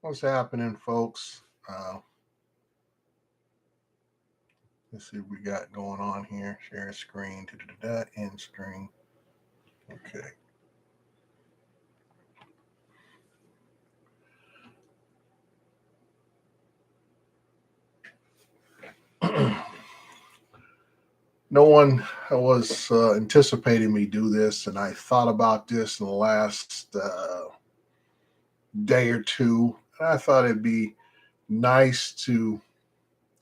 What's happening, folks? Let's see what we got going on here. Share screen, end screen. Okay. No one was anticipating me do this, and I thought about this in the last day or two. And I thought it'd be nice to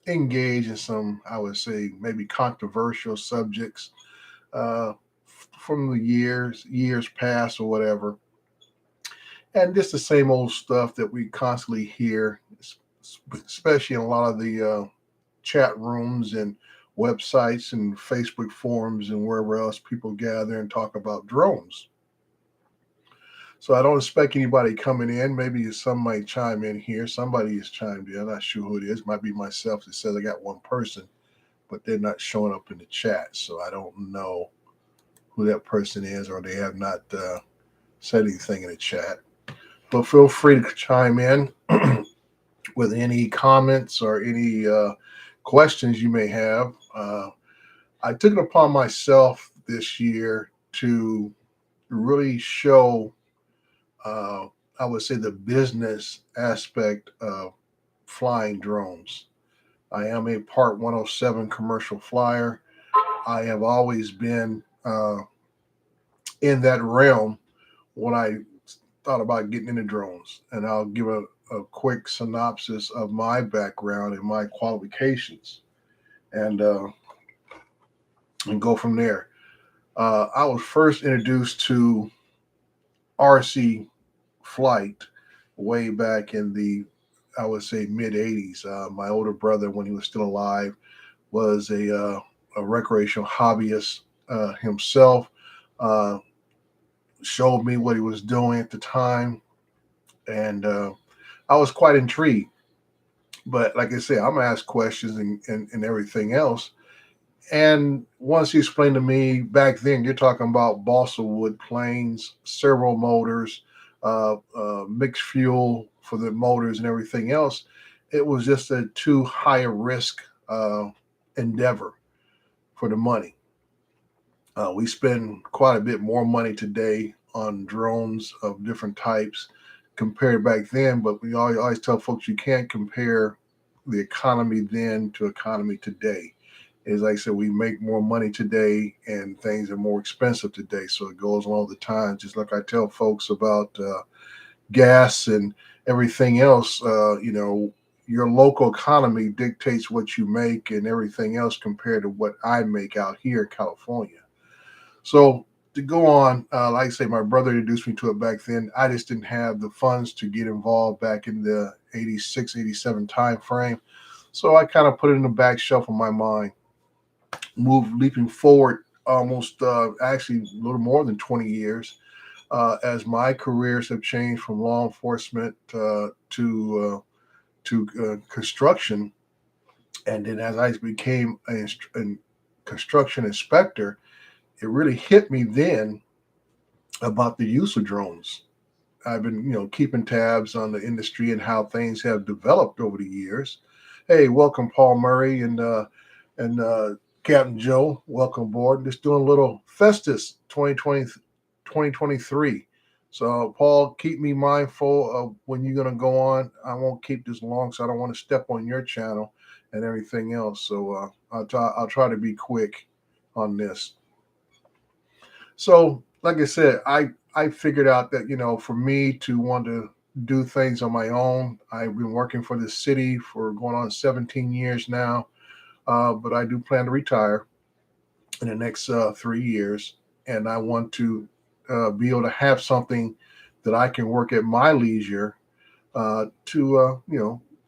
engage in some, I would say, maybe controversial subjects uh, from the years past or whatever, and just the same old stuff that we constantly hear, especially in a lot of the chat rooms and websites and Facebook forums and wherever else people gather and talk about drones. So I don't expect anybody coming in. Maybe some might chime in here. Somebody has chimed in. I'm not sure who it is. Might be myself that says I got one person, but they're not showing up in the chat. So I don't know who that person is, or they have not said anything in the chat. But feel free to chime in with any comments or any questions you may have. I took it upon myself this year to really show, uh, I would say, the business aspect of flying drones. I am a Part 107 commercial flyer. I have always been in that realm when I thought about getting into drones. And I'll give a quick synopsis of my background and my qualifications, and and go from there. I was first introduced to RC flight way back in the, I would say, mid '80s. My older brother, when he was still alive, was a recreational hobbyist himself. Uh, Showed me what he was doing at the time, and I was quite intrigued. But like I said, I'm gonna ask questions and everything else. And once he explained to me back then, you're talking about balsa wood planes, servo motors, mixed fuel for the motors and everything else. It was just a too high a risk endeavor for the money. We spend quite a bit more money today on drones of different types compared back then, but we always tell folks you can't compare the economy then to economy today. Is like I said, we make more money today and things are more expensive today. So it goes along the time. Just like I tell folks about gas and everything else, your local economy dictates what you make and everything else compared to what I make out here in California. So to go on, like I say, my brother introduced me to it back then. I just didn't have the funds to get involved back in the 86, 87 time frame. So I kind of put it in the back shelf of my mind. Moved leaping forward almost actually a little more than 20 years as my careers have changed from law enforcement to construction. And then as I became a construction inspector, it really hit me then about the use of drones. I've been, keeping tabs on the industry and how things have developed over the years. Hey, welcome, Paul Murray and Captain Joe. Welcome aboard. Just doing a little Festus 2023. So, Paul, keep me mindful of when you're going to go on. I won't keep this long, so I don't want to step on your channel and everything else. So, I'll try to be quick on this. So, like I said, I figured out that for me to want to do things on my own, I've been working for the city for going on 17 years now, but I do plan to retire in the next 3 years, and I want to be able to have something that I can work at my leisure. The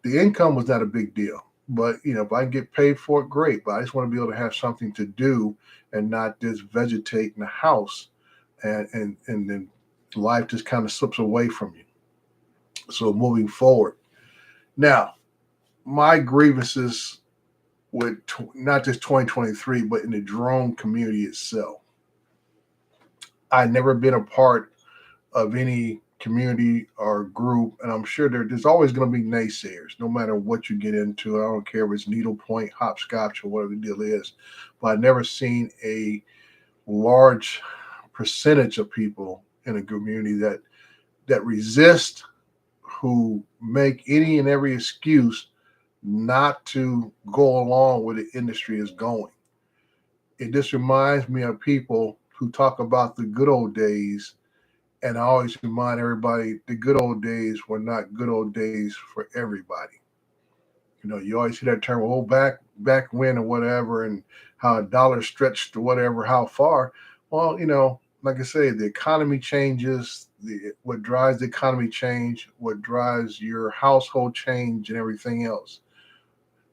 income was not a big deal, but if I can get paid for it, great. But I just want to be able to have something to do and not just vegetate in the house, and then life just kind of slips away from you. So moving forward, now my grievances with not just 2023, but in the drone community itself. I never been a part of any community or group, and I'm sure there's always going to be naysayers, no matter what you get into. I don't care if it's needlepoint, hopscotch, or whatever the deal is, but I've never seen a large percentage of people in a community that resist, who make any and every excuse not to go along where the industry is going. It just reminds me of people who talk about the good old days, and I always remind everybody the good old days were not good old days for everybody. You always hear that term, "Oh, back when," or whatever, and how a dollar stretched to whatever, how far. Well, like I say, the economy changes. What drives the economy change, what drives your household change, and everything else.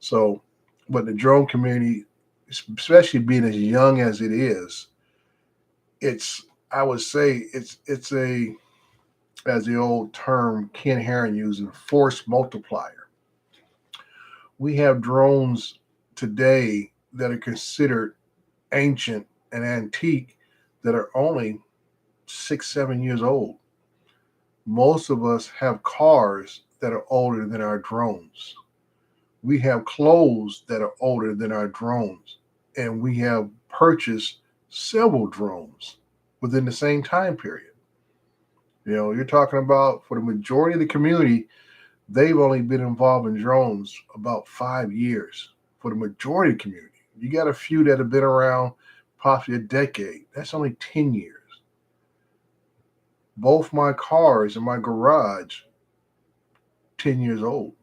So, but the drone community, especially being as young as it is, it's I would say it's a, as the old term Ken Herron uses, force multiplier. We have drones today that are considered ancient and antique that are only 6, 7 years old. Most of us have cars that are older than our drones. We have clothes that are older than our drones. And we have purchased several drones within the same time period. You're talking about, for the majority of the community, they've only been involved in drones about 5 years for the majority of the community. You got a few that have been around possibly a decade. That's only 10 years. Both my cars in my garage, 10 years old.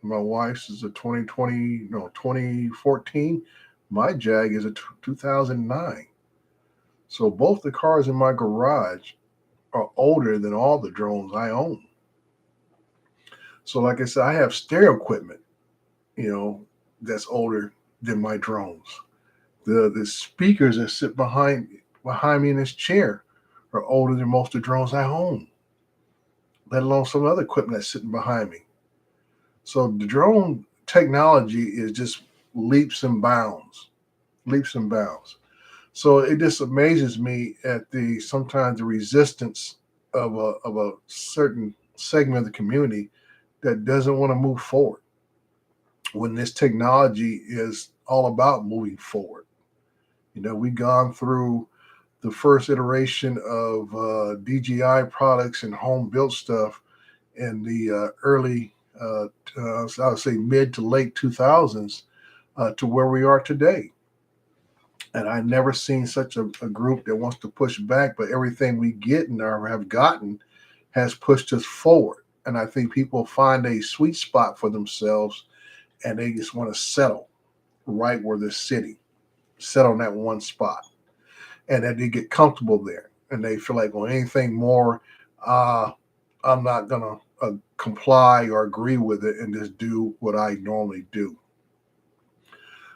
My wife's is a 2020, no, 2014. My Jag is a 2009. So both the cars in my garage are older than all the drones I own. So like I said, I have stereo equipment, that's older than my drones. The speakers that sit behind me in this chair are older than most of the drones I own, let alone some other equipment that's sitting behind me. So the drone technology is just leaps and bounds, leaps and bounds. So it just amazes me at the sometimes the resistance of a certain segment of the community that doesn't want to move forward when this technology is all about moving forward. We've gone through the first iteration of DJI products and home built stuff in the early, I would say mid to late 2000s, to where we are today. And I never seen such a group that wants to push back, but everything we get and or have gotten has pushed us forward. And I think people find a sweet spot for themselves, and they just want to settle right where they're sitting, settle on that one spot, and that they get comfortable there. And they feel like, well, anything more, I'm not going to comply or agree with it and just do what I normally do.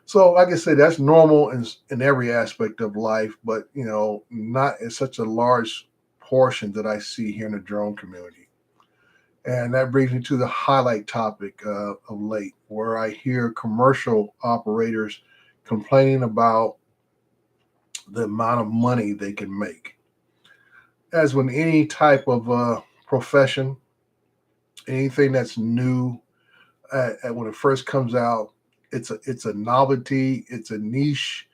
So, like I said, that's normal in every aspect of life, but not in such a large portion that I see here in the drone community. And that brings me to the highlight topic of late, where I hear commercial operators complaining about the amount of money they can make. As with any type of profession, anything that's new, when it first comes out, it's a novelty, it's a niche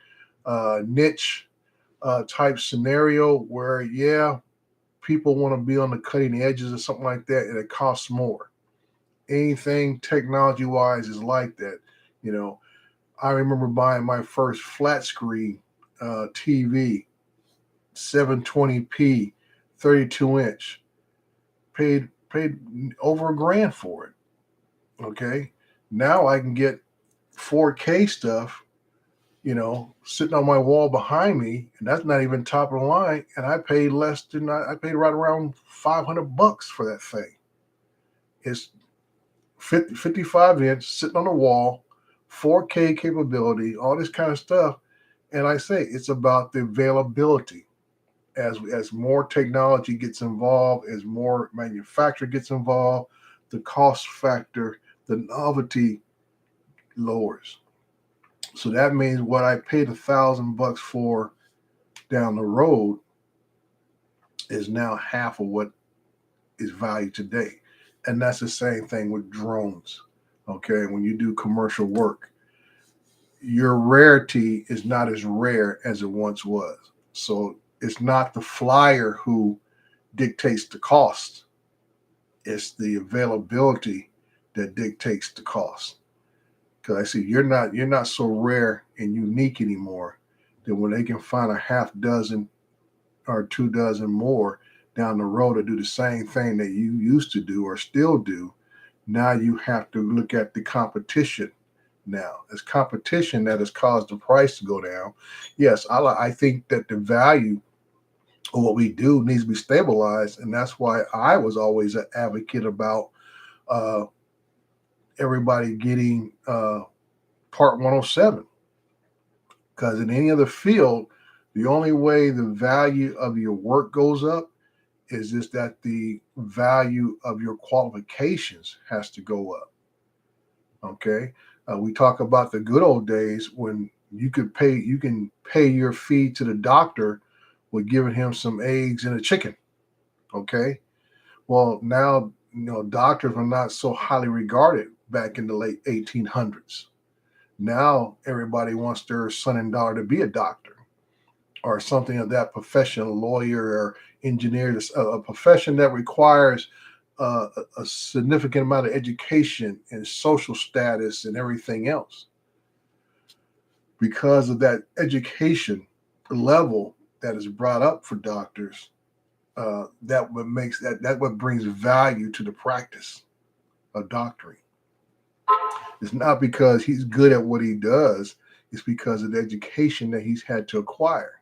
type scenario where, yeah, people want to be on the cutting edges or something like that, and it costs more. Anything technology wise is like that. I remember buying my first flat screen TV, 720p, 32-inch. Paid over $1,000 for it. Okay, now I can get 4K stuff, sitting on my wall behind me, and that's not even top of the line. And I paid less than I paid right around $500 for that thing. It's 55-inch sitting on the wall, 4K capability, all this kind of stuff. And I say it's about the availability. As more technology gets involved, as more manufacturer gets involved, the cost factor, the novelty lowers. So that means what I paid $1,000 for down the road is now half of what is valued today. And that's the same thing with drones. Okay, when you do commercial work, your rarity is not as rare as it once was. So it's not the flyer who dictates the cost, it's the availability that dictates the cost. Because I see you're not so rare and unique anymore that when they can find a half dozen or 2 dozen more down the road to do the same thing that you used to do or still do, now you have to look at the competition. Now, it's competition that has caused the price to go down. Yes, I think that the value of what we do needs to be stabilized, and that's why I was always an advocate about uh, everybody getting Part 107. Because in any other field, the only way the value of your work goes up is just that the value of your qualifications has to go up. Okay, we talk about the good old days when you can pay your fee to the doctor with giving him some eggs and a chicken. Okay, well now doctors are not so highly regarded back in the late 1800s. Now everybody wants their son and daughter to be a doctor or something of that profession, a lawyer or engineer, a profession that requires a significant amount of education and social status and everything else. Because of that education level that is brought up for doctors, that what brings value to the practice of doctoring. It's not because he's good at what he does; it's because of the education that he's had to acquire.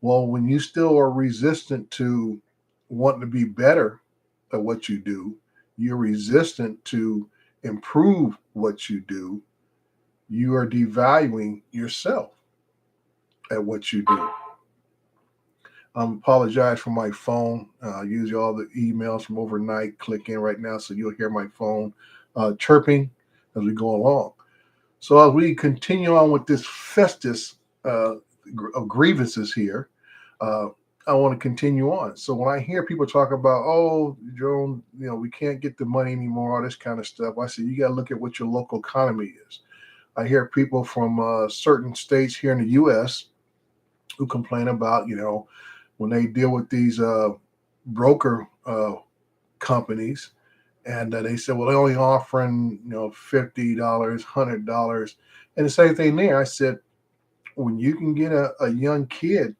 Well, when you still are resistant to wanting to be better at what you do, you're resistant to improve what you do, you are devaluing yourself at what you do. I apologize for my phone. Usually all the emails from overnight click in right now, so you'll hear my phone chirping as we go along. So as we continue on with this Festus of grievances here, uh, I want to continue on. So when I hear people talk about, oh, Jerome, we can't get the money anymore, all this kind of stuff, I say you got to look at what your local economy is. I hear people from certain states here in the U.S. who complain about, when they deal with these broker companies, and they said, well, they're only offering, $50, $100, and the same thing there. I said, when you can get a young kid,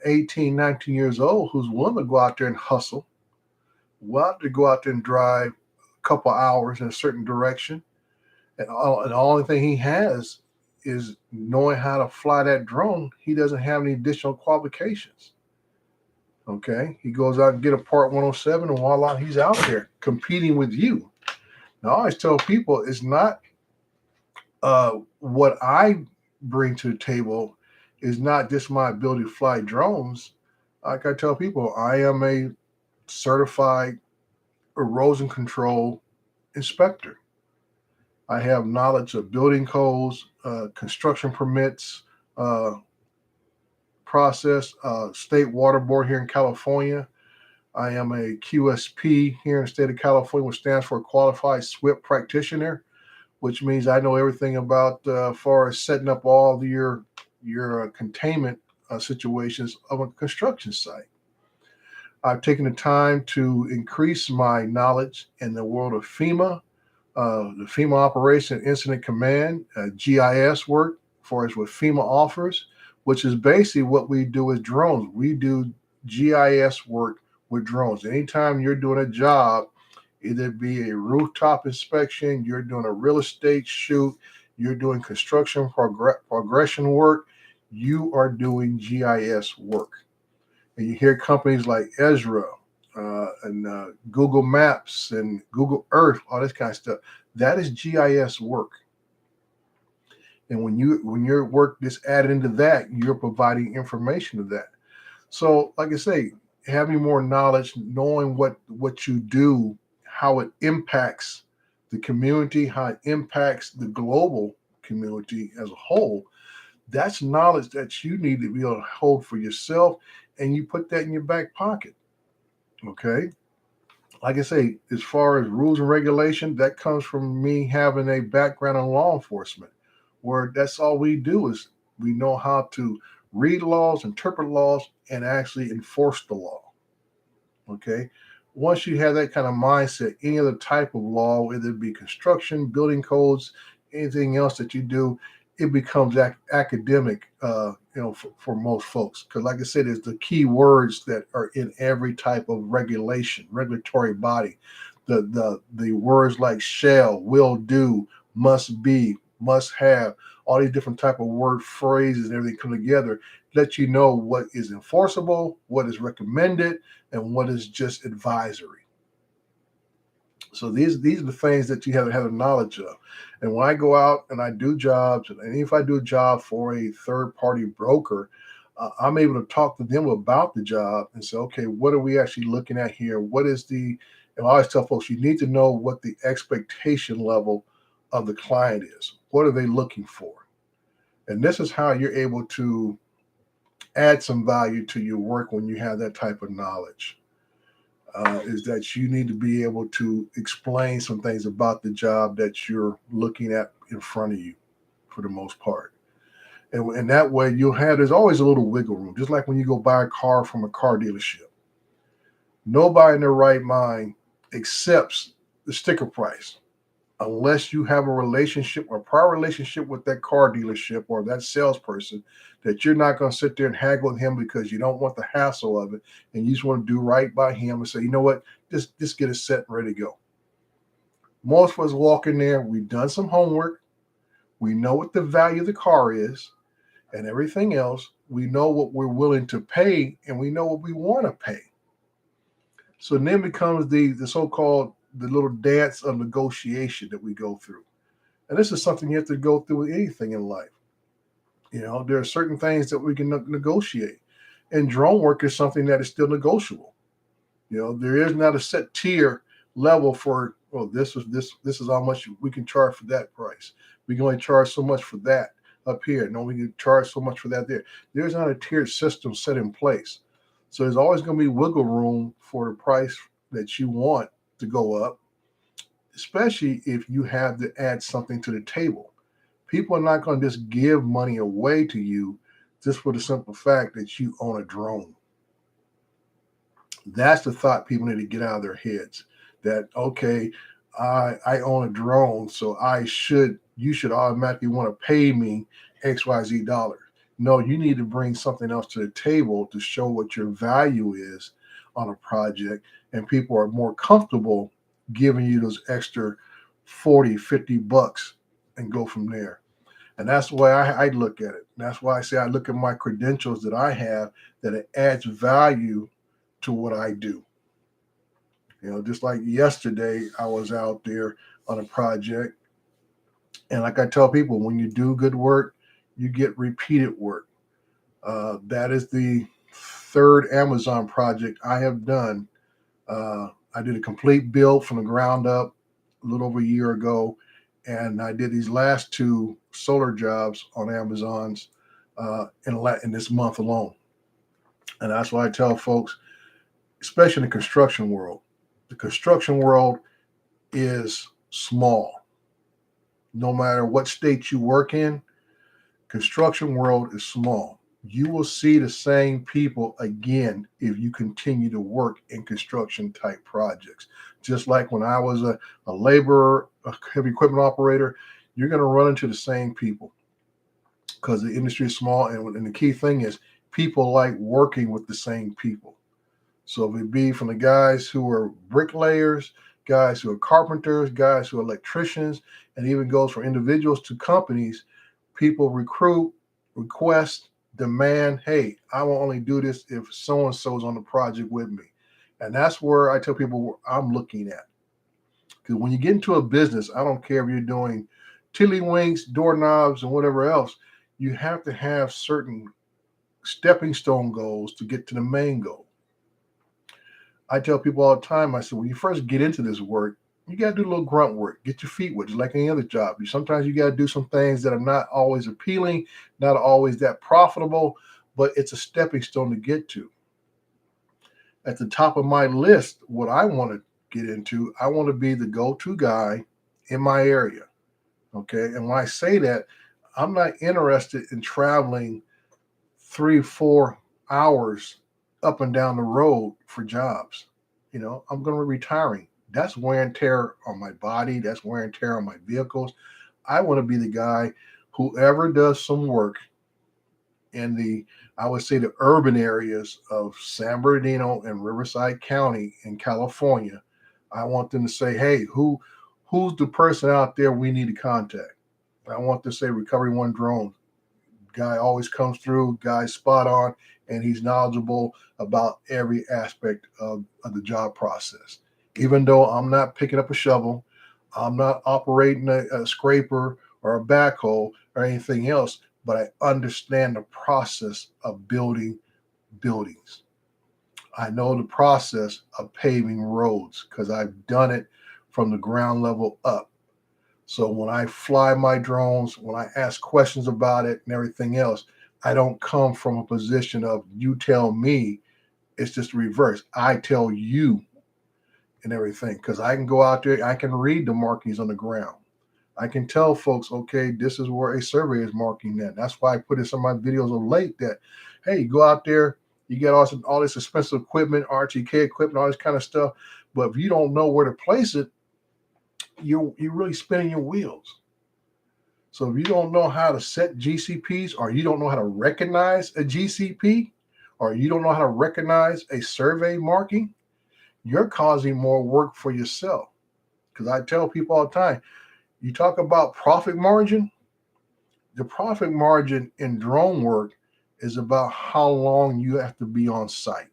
18, 19 years old, who's willing to go out there and hustle, willing to go out there and drive a couple hours in a certain direction, and the only thing he has is knowing how to fly that drone. He doesn't have any additional qualifications. Okay, he goes out and get a Part 107, and voila, he's out there competing with you. Now, I always tell people it's not what I bring to the table is not just my ability to fly drones. Like I tell people, I am a certified erosion control inspector. I have knowledge of building codes, construction permits, uh, process, state water board here in California. I am a QSP here in the state of California, which stands for Qualified SWIP Practitioner, which means I know everything about far as setting up all your containment situations of a construction site. I've taken the time to increase my knowledge in the world of FEMA, the FEMA Operation Incident Command, GIS work, as far as what FEMA offers, which is basically what we do with drones. We do GIS work with drones. Anytime you're doing a job, either it be a rooftop inspection, you're doing a real estate shoot, you're doing construction progression work, you are doing GIS work. And you hear companies like Ezra and Google Maps and Google Earth, all this kind of stuff. That is GIS work. And when your work is added into that, you're providing information to that. So, like I say, having more knowledge, knowing what you do, how it impacts the community, how it impacts the global community as a whole, that's knowledge that you need to be able to hold for yourself, and you put that in your back pocket. Okay. Like I say, as far as rules and regulation, that comes from me having a background in law enforcement, where that's all we do is we know how to read laws, interpret laws, and actually enforce the law. Okay. Once you have that kind of mindset, any other type of law, whether it be construction, building codes, anything else that you do, it becomes academic, for most folks. Because, like I said, there's the key words that are in every type of regulatory body. The words like shall, will do, must be, must have, all these different type of word phrases and everything come together, let you know what is enforceable, what is recommended, and what is just advisory. So these are the things that you have to have a knowledge of. And when I go out and I do jobs, and if I do a job for a third party broker, I'm able to talk to them about the job and say, okay, what are we actually looking at here? What is the, and I always tell folks, you need to know what the expectation level of the client is. What are they looking for? And this is how you're able to add some value to your work when you have that type of knowledge. Is that you need to be able to explain some things about the job that you're looking at in front of you for the most part. And that way there's always a little wiggle room, just like when you go buy a car from a car dealership. Nobody in their right mind accepts the sticker price unless you have a relationship or prior relationship with that car dealership or that salesperson, that you're not going to sit there and haggle with him because you don't want the hassle of it, and you just want to do right by him and say, you know what, just get it set and ready to go. Most of us walk in there, we've done some homework, we know what the value of the car is and everything else, we know what we're willing to pay, and we know what we want to pay. So then becomes the so-called the little dance of negotiation that we go through. And this is something you have to go through with anything in life. There are certain things that we can negotiate. And drone work is something that is still negotiable. There is not a set tier level for, well, this is how much we can charge for that price. We can only charge so much for that up here. No, we can charge so much for that there. There's not a tiered system set in place. So there's always going to be wiggle room for the price that you want to go up, especially if you have to add something to the table. People are not going to just give money away to you just for the simple fact that you own a drone. That's the thought people need to get out of their heads. That, okay, I own a drone, so you should automatically want to pay me XYZ dollars. No, you need to bring something else to the table to show what your value is on a project, and people are more comfortable giving you those extra 40, 50 bucks and go from there. And that's the way I look at it. And that's why I say I look at my credentials that I have, that it adds value to what I do. Just like yesterday, I was out there on a project. And like I tell people, when you do good work, you get repeated work. That is the third Amazon project I have done. I did a complete build from the ground up a little over a year ago. And I did these last two solar jobs on Amazon's in this month alone. And that's why I tell folks, especially in the construction world, the construction world is small. No matter what state you work in, construction world is small. You will see the same people again if you continue to work in construction type projects. Just like when I was a laborer, a heavy equipment operator, you're going to run into the same people because the industry is small. And the key thing is people like working with the same people. So if it be from the guys who are bricklayers, guys who are carpenters, guys who are electricians, and even goes from individuals to companies, people recruit, request, demand, hey, I will only do this if so-and-so is on the project with me. And that's where I tell people what I'm looking at. Because when you get into a business, I don't care if you're doing tiddlywinks, doorknobs, and whatever else, you have to have certain stepping stone goals to get to the main goal. I tell people all the time, I said, when you first get into this work, you got to do a little grunt work, get your feet wet, just like any other job. Sometimes you got to do some things that are not always appealing, not always that profitable, but it's a stepping stone to get to. At the top of my list, what I want to get into. I want to be the go-to guy in my area. Okay. And when I say that, I'm not interested in traveling 3, 4 hours up and down the road for jobs. I'm going to be retiring. That's wear and tear on my body. That's wear and tear on my vehicles. I want to be the guy, whoever does some work in I would say, the urban areas of San Bernardino and Riverside County in California. I want them to say, hey, who's the person out there we need to contact? I want to say Recoveryonedrone. Guy always comes through, guy spot on, and he's knowledgeable about every aspect of the job process. Even though I'm not picking up a shovel, I'm not operating a scraper or a backhoe or anything else, but I understand the process of building buildings. I know the process of paving roads because I've done it from the ground level up. So when I fly my drones, when I ask questions about it and everything else, I don't come from a position of you tell me. It's just the reverse. I tell you and everything because I can go out there, I can read the markings on the ground. I can tell folks, okay, this is where a survey is marking that. That's why I put in some of my videos of late that, hey, go out there, you get all this expensive equipment, RTK equipment, all this kind of stuff. But if you don't know where to place it, you're really spinning your wheels. So if you don't know how to set GCPs, or you don't know how to recognize a GCP, or you don't know how to recognize a survey marking, you're causing more work for yourself. Because I tell people all the time, you talk about profit margin. The profit margin in drone work is about how long you have to be on site.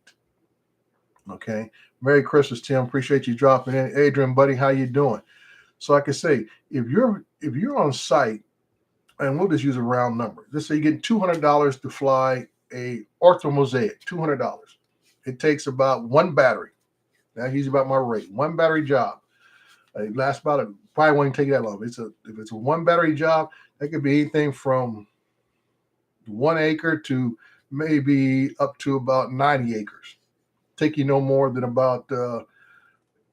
Okay. Merry Christmas, Tim. Appreciate you dropping in. Adrian, buddy, how you doing? So I can say, if you're on site, and we'll just use a round number. Let's say you get $200 to fly a Ortho Mosaic, $200. It takes about one battery. That's usually about my rate. One battery job. It lasts probably won't take that long. If it's a one battery job, that could be anything from 1 acre to maybe up to about 90 acres. Take you no more than about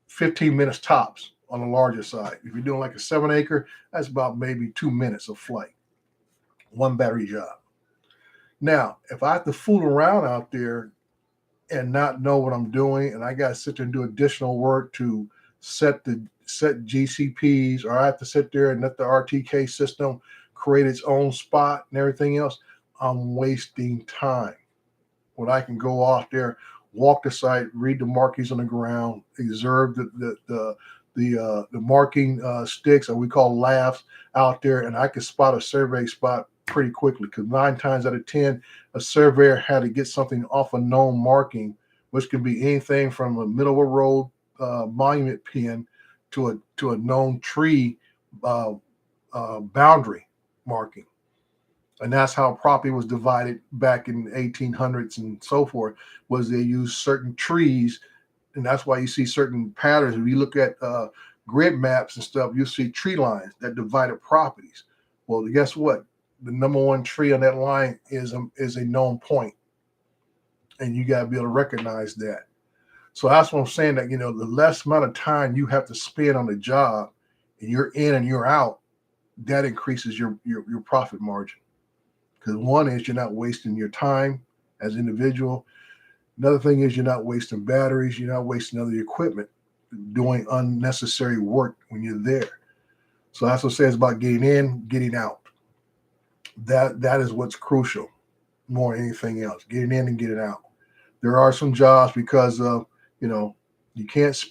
15 minutes tops on the larger side. If you're doing like a 7 acre, that's about maybe 2 minutes of flight. One battery job. Now, if I have to fool around out there and not know what I'm doing, and I got to sit there and do additional work to set GCPs, or I have to sit there and let the RTK system create its own spot and everything else, I'm wasting time. When I can go off there, walk the site, read the markings on the ground, observe the marking sticks, or we call laughs, out there, and I can spot a survey spot pretty quickly. Because 9 times out of 10, a surveyor had to get something off a known marking, which could be anything from a middle of a road monument pin to a known tree boundary marking. And that's how property was divided back in the 1800s and so forth, was they used certain trees. And that's why you see certain patterns. If you look at grid maps and stuff, you see tree lines that divided properties. Well, guess what? The number one tree on that line is a known point. And you got to be able to recognize that. So that's what I'm saying, that, the less amount of time you have to spend on the job and you're in and you're out, that increases your profit margin. Because one is you're not wasting your time as an individual. Another thing is you're not wasting batteries. You're not wasting other equipment doing unnecessary work when you're there. So that's what it says about getting in, getting out. That is what's crucial more than anything else, getting in and getting out. There are some jobs because of, you can't.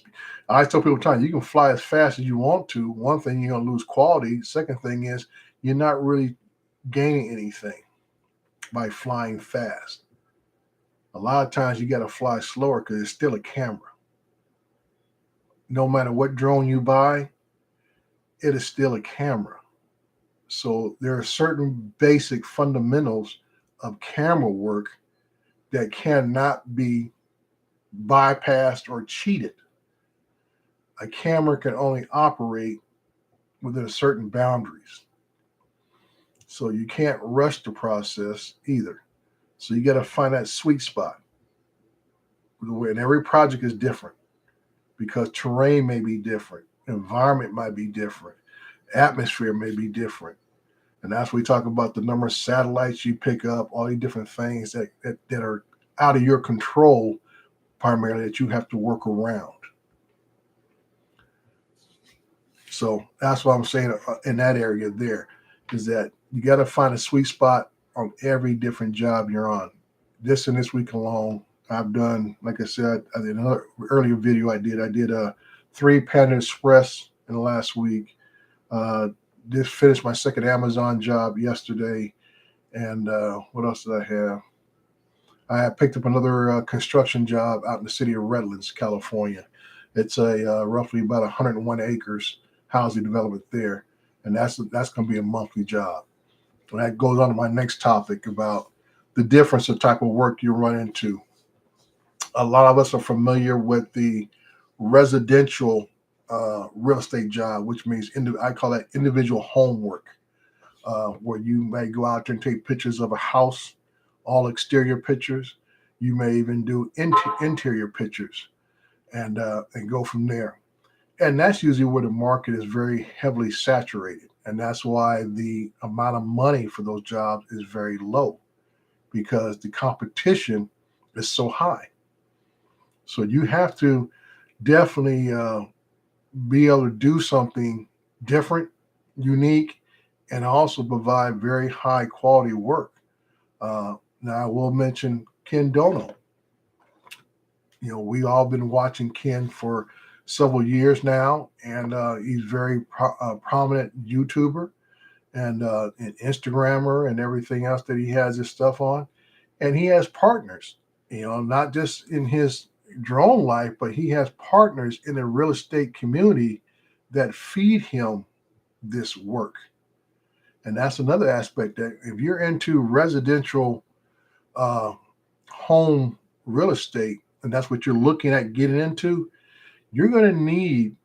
I tell people all the time, you can fly as fast as you want to. One thing, you're going to lose quality. Second thing is you're not really gaining anything by flying fast. A lot of times you got to fly slower because it's still a camera. No matter what drone you buy, it is still a camera. So there are certain basic fundamentals of camera work that cannot be bypassed or cheated. A camera can only operate within certain boundaries. So you can't rush the process either. So you got to find that sweet spot. And every project is different. because terrain may be different, environment might be different, atmosphere may be different. And that's we talk about the number of satellites you pick up, all these different things that are out of your control, primarily that you have to work around. So that's what I'm saying in that area there is that you got to find a sweet spot on every different job you're on. This week alone, I've done, like I said, I did another earlier video I did a 3 Panda Express in the last week. Just finished my second Amazon job yesterday. And what else did I have? I had picked up another construction job out in the city of Redlands, California. It's a roughly about 101 acres housing development there, and that's going to be a monthly job. And that goes on to my next topic about the difference of type of work you run into. A lot of us are familiar with the residential real estate job, which means I call that individual homework, where you may go out there and take pictures of a house, all exterior pictures. You may even do interior pictures, and go from there. And that's usually where the market is very heavily saturated, and that's why the amount of money for those jobs is very low, because the competition is so high. So you have to definitely be able to do something different, unique, and also provide very high quality work. Now, I will mention Ken Dono. You know, we all been watching Ken for several years now, and he's very prominent YouTuber and an Instagrammer and everything else that he has his stuff on. And he has partners, you know, not just in his drone life, but he has partners in the real estate community that feed him this work. And that's another aspect, that if you're into residential uh, home real estate, and that's what you're looking at getting into, you're going to need,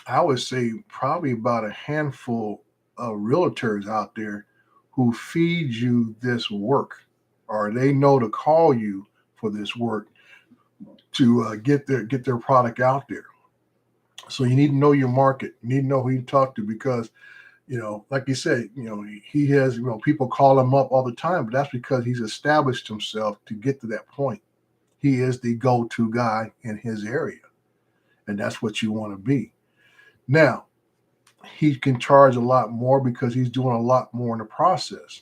I would say, probably about a handful of realtors out there who feed you this work, or they know to call you for this work to get their product out there. So you need to know your market. You need to know who you talk to, because, you know, like you said, you know, he has, you know, people call him up all the time, but that's because he's established himself to get to that point. He is the go-to guy in his area, and that's what you want to be. Now, he can charge a lot more because he's doing a lot more in the process.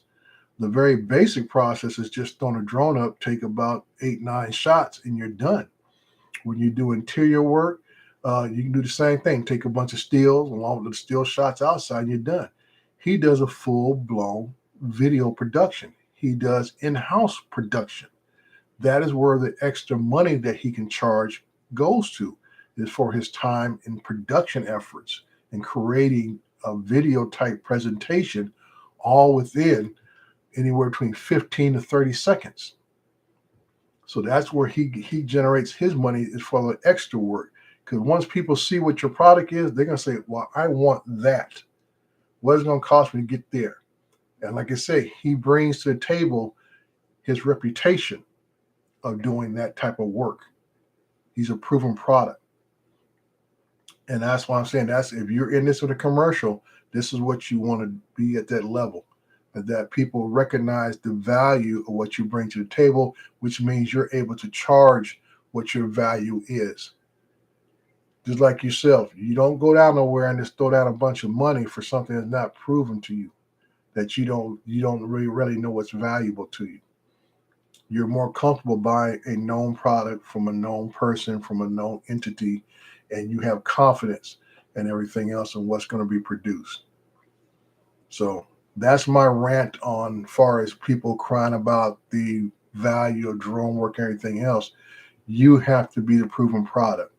The very basic process is just throwing a drone up, take about 8, 9 shots, and you're done. When you do interior work, you can do the same thing. Take a bunch of stills along with the still shots outside, and you're done. He does a full-blown video production. He does in-house production. That is where the extra money that he can charge goes to, is for his time in production efforts and creating a video type presentation, all within anywhere between 15 to 30 seconds. So that's where he generates his money, is for the extra work. Because once people see what your product is, they're going to say, well, I want that. What is it going to cost me to get there? And like I say, he brings to the table his reputation of doing that type of work. He's a proven product. And that's why I'm saying, that's, if you're in this with a commercial, this is what you want to be at that level, that people recognize the value of what you bring to the table, which means you're able to charge what your value is. Just like yourself, you don't go down nowhere and just throw down a bunch of money for something that's not proven to you, that you don't really know what's valuable to you. You're more comfortable buying a known product from a known person, from a known entity, and you have confidence and everything else in what's going to be produced. So that's my rant on far as people crying about the value of drone work and everything else. You have to be the proven product.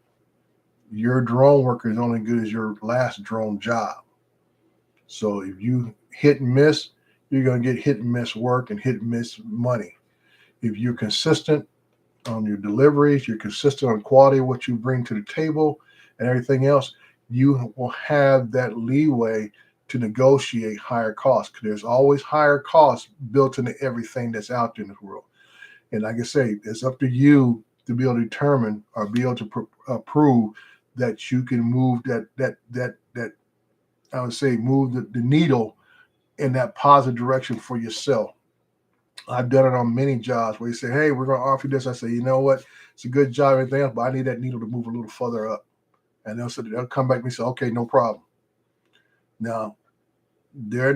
Your drone work is only good as your last drone job. So if you hit and miss, you're going to get hit and miss work and hit and miss money. If you're consistent on your deliveries, you're consistent on quality of what you bring to the table and everything else, you will have that leeway to negotiate higher costs, because there's always higher costs built into everything that's out there in this world. And like I say, it's up to you to be able to determine or be able to prove that you can move that I would say move the needle in that positive direction for yourself. I've done it on many jobs where you say, "Hey, we're going to offer you this." I say, "You know what? It's a good job, and everything else, but I need that needle to move a little further up." And they'll come back and say, "Okay, no problem." Now, there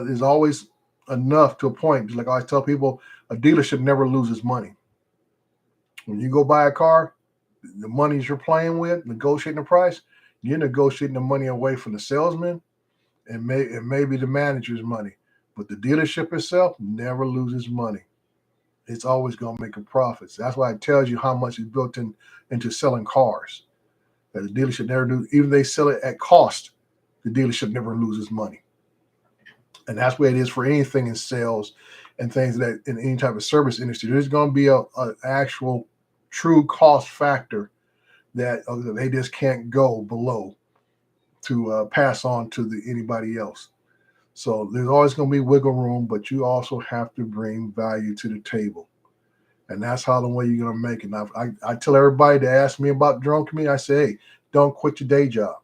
is always enough to a point. Just like I always tell people, a dealership never loses money. When you go buy a car, the monies you're playing with, negotiating the price, you're negotiating the money away from the salesman and maybe the manager's money. But the dealership itself never loses money. It's always going to make a profit. So that's why it tells you how much is built into selling cars. That the dealership never do, even if they sell it at cost, the dealership never loses money. And that's where it is for anything in sales and things that in any type of service industry. There's going to be a actual true cost factor that they just can't go below to pass on to anybody else. So there's always going to be wiggle room, but you also have to bring value to the table. And that's how the way you're going to make it. Now, I tell everybody to ask me about drone community. I say, hey, don't quit your day job.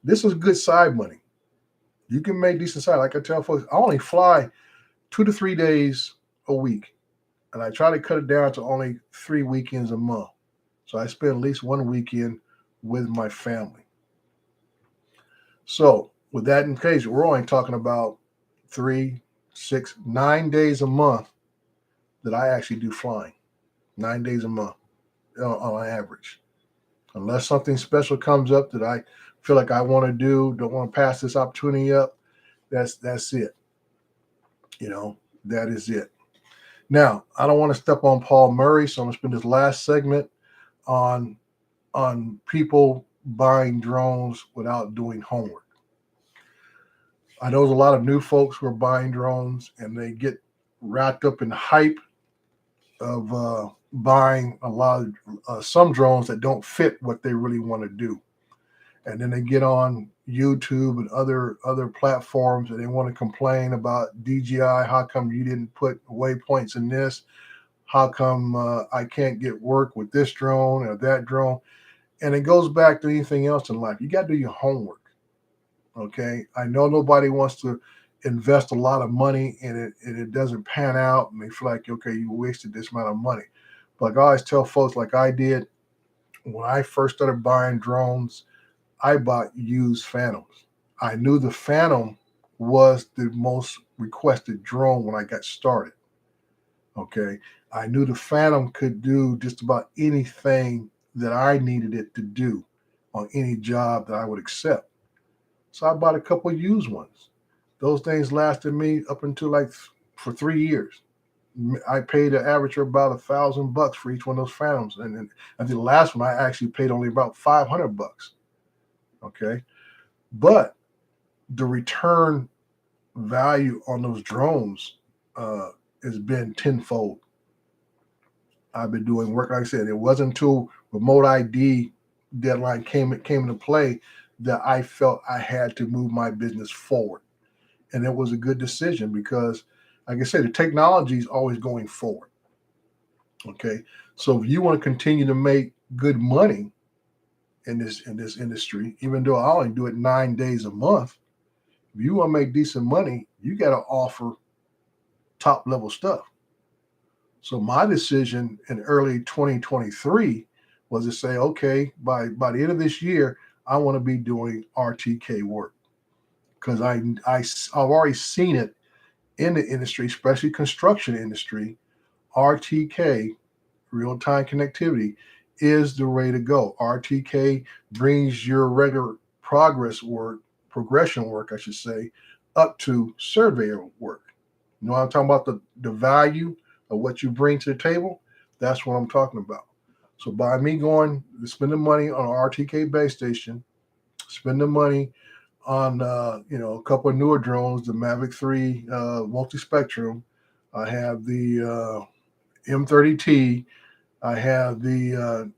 This is good side money. You can make decent side. Like I tell folks, I only fly 2 to 3 days a week. And I try to cut it down to only 3 weekends a month. So I spend at least one weekend with my family. So with that in case, we're only talking about 3, 6, 9 days a month that I actually do flying. 9 days a month on average. Unless something special comes up that I feel like I want to do, don't want to pass this opportunity up, that's it. That is it. Now, I don't want to step on Paul Murray, so I'm going to spend this last segment on people buying drones without doing homework. I know there's a lot of new folks who are buying drones, and they get wrapped up in the hype of buying a lot of some drones that don't fit what they really want to do. And then they get on YouTube and other platforms and they want to complain about DJI. How come you didn't put waypoints in this? How come I can't get work with this drone or that drone? And it goes back to anything else in life. You got to do your homework. Okay. I know nobody wants to invest a lot of money in it and it doesn't pan out and they feel like, okay, you wasted this amount of money. But like I always tell folks, like I did when I first started buying drones, I bought used Phantoms. I knew the Phantom was the most requested drone when I got started. Okay. I knew the Phantom could do just about anything that I needed it to do on any job that I would accept. So I bought a couple of used ones. Those things lasted me up until for 3 years. I paid an average of about $1,000 for each one of those Phantoms, and I think the last one I actually paid only about $500. Okay, but the return value on those drones has been tenfold. I've been doing work, like I said, it wasn't until remote ID deadline came into play that I felt I had to move my business forward. And it was a good decision because, like I said, the technology is always going forward. Okay. So if you want to continue to make good money in this industry, even though I only do it 9 days a month, if you want to make decent money, you got to offer top level stuff. So my decision in early 2023 was to say, okay, by the end of this year, I want to be doing RTK work because I've already seen it in the industry, especially construction industry. RTK, real time connectivity, is the way to go. RTK brings your regular progression work, I should say, up to surveyor work. You know what I'm talking about? The value of what you bring to the table. That's what I'm talking about. So by me going to spend the money on an RTK base station, spend the money on a couple of newer drones, the Mavic 3 multi-spectrum. I have the M30T. I have the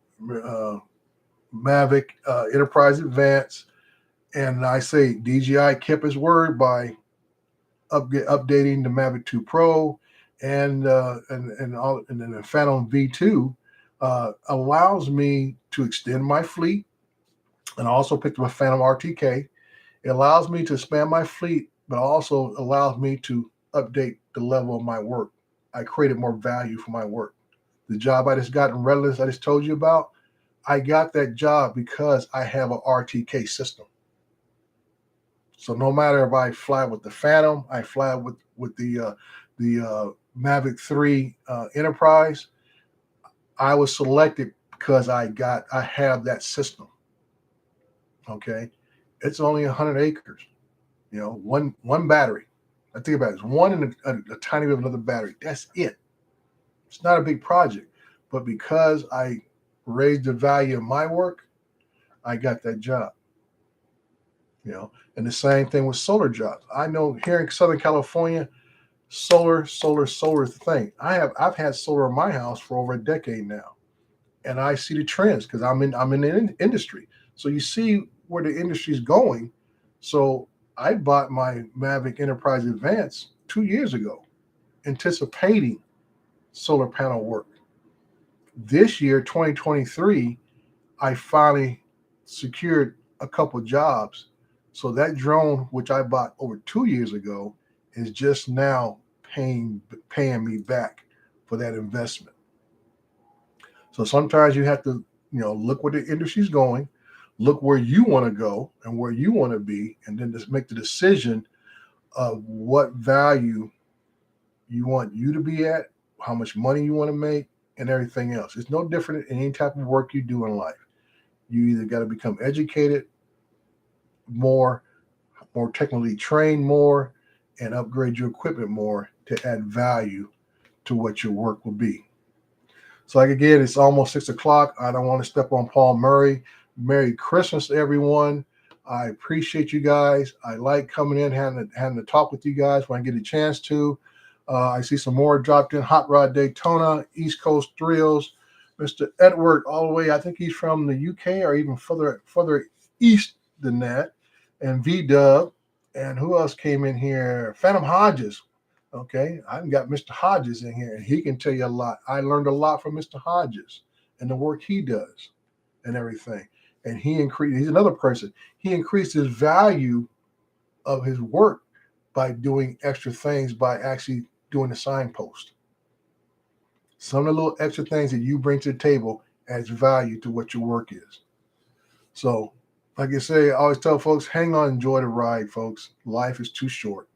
Mavic Enterprise Advance. And I say DJI kept his word by updating the Mavic 2 Pro and then the Phantom V2 allows me to extend my fleet, and I also picked up a Phantom RTK. It allows me to expand my fleet, but also allows me to update the level of my work. I created more value for my work. The job I just got in Redlands, I just told you about, I got that job because I have an RTK system. So no matter if I fly with the Phantom, I fly with the Mavic 3 Enterprise, I was selected because I have that system. Okay, it's only 100 acres. You know, one battery. I think about it. It's one and a tiny bit of another battery. That's it. It's not a big project, but because I raised the value of my work, I got that job. You know, and the same thing with solar jobs. I know here in Southern California, solar is the thing. I've had solar in my house for over a decade now, and I see the trends because I'm in the industry. So you see where the industry is going. So I bought my Mavic Enterprise Advance 2 years ago, anticipating solar panel work. This year, 2023, I finally secured a couple jobs. So that drone, which I bought over 2 years ago, is just now paying me back for that investment. So sometimes you have to, look where the industry's going, look where you want to go and where you want to be, and then just make the decision of what value you want you to be at, how much money you want to make, and everything else. It's no different in any type of work you do in life. You either got to become educated more technically trained more, and upgrade your equipment more to add value to what your work will be. So like again, it's almost 6 o'clock. I don't want to step on Paul Murray. Merry Christmas, everyone. I appreciate you guys. I like coming in, having to talk with you guys when I get a chance to. I see some more dropped in. Hot Rod Daytona, East Coast Thrills, Mr. Edward, all the way. I think he's from the UK or even further east than that. And V-Dub. And who else came in here? Phantom Hodges. Okay, I've got Mr. Hodges in here, and he can tell you a lot. I learned a lot from Mr. Hodges and the work he does and everything. And he's another person. He increased his value of his work by doing extra things, by actually doing the signpost. Some of the little extra things that you bring to the table adds value to what your work is. So, like I say, I always tell folks, hang on, enjoy the ride, folks. Life is too short.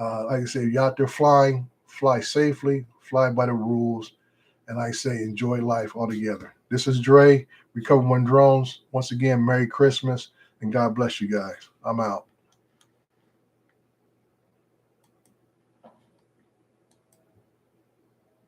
Like I say, if you're out there flying, fly safely, fly by the rules, and like I say, enjoy life altogether. This is Dre, Recoveryonedrone. Once again, Merry Christmas, and God bless you guys. I'm out.